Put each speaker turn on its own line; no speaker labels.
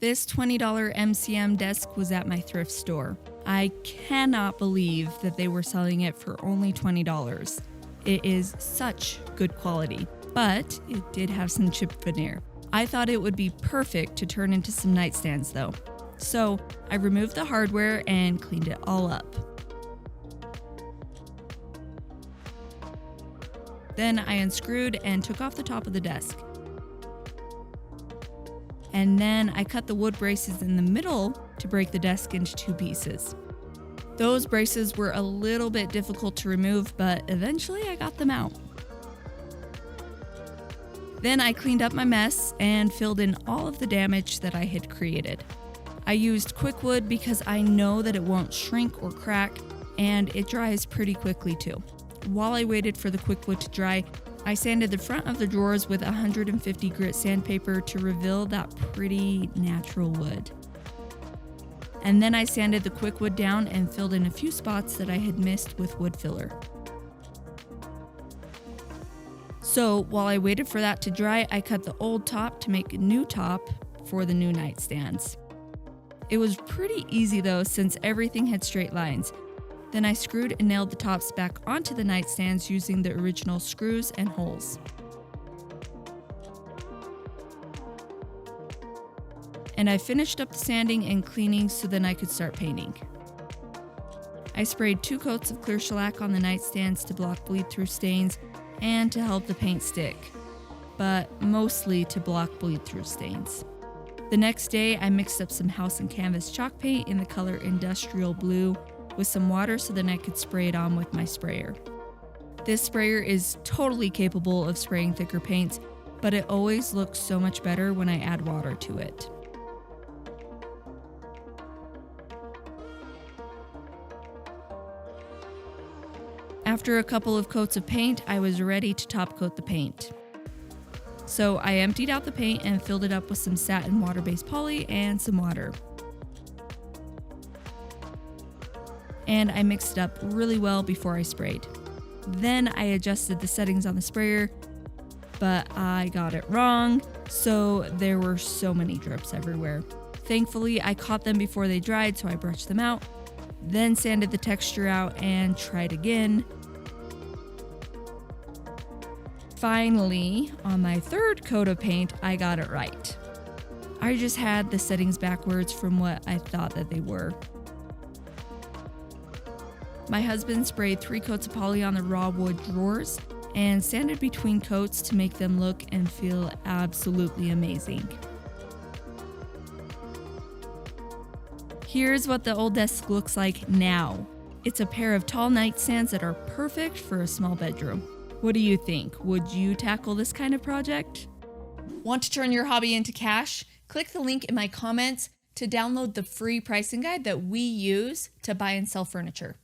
This $20 MCM desk was at my thrift store. I cannot believe that they were selling it for only $20. It is such good quality, but it did have some chipped veneer. I thought it would be perfect to turn into some nightstands though. So I removed the hardware and cleaned it all up. Then I unscrewed and took off the top of the desk. And then I cut the wood braces in the middle to break the desk into 2 pieces. Those braces were a little bit difficult to remove, but eventually I got them out. Then I cleaned up my mess and filled in all of the damage that I had created. I used quick wood because I know that it won't shrink or crack, and it dries pretty quickly too. While I waited for the quick wood to dry, I sanded the front of the drawers with 150 grit sandpaper to reveal that pretty natural wood. And then I sanded the quick wood down and filled in a few spots that I had missed with wood filler. So while I waited for that to dry, I cut the old top to make a new top for the new nightstands. It was pretty easy though, since everything had straight lines. Then I screwed and nailed the tops back onto the nightstands using the original screws and holes. And I finished up the sanding and cleaning so then I could start painting. I sprayed 2 coats of Clear Shellac on the nightstands to block bleed-through stains and to help the paint stick, but mostly to block bleed-through stains. The next day, I mixed up some house and canvas chalk paint in the color Industrial Blue with some water so then I could spray it on with my sprayer. This sprayer is totally capable of spraying thicker paints, but it always looks so much better when I add water to it. After a couple of coats of paint, I was ready to top coat the paint. So I emptied out the paint and filled it up with some satin water-based poly and some water. And I mixed it up really well before I sprayed. Then I adjusted the settings on the sprayer, but I got it wrong, so there were so many drips everywhere. Thankfully, I caught them before they dried, so I brushed them out, then sanded the texture out and tried again. Finally, on my 3rd coat of paint, I got it right. I just had the settings backwards from what I thought that they were. My husband sprayed 3 coats of poly on the raw wood drawers and sanded between coats to make them look and feel absolutely amazing. Here's what the old desk looks like now. It's a pair of tall nightstands that are perfect for a small bedroom. What do you think? Would you tackle this kind of project? Want to turn your hobby into cash? Click the link in my comments to download the free pricing guide that we use to buy and sell furniture.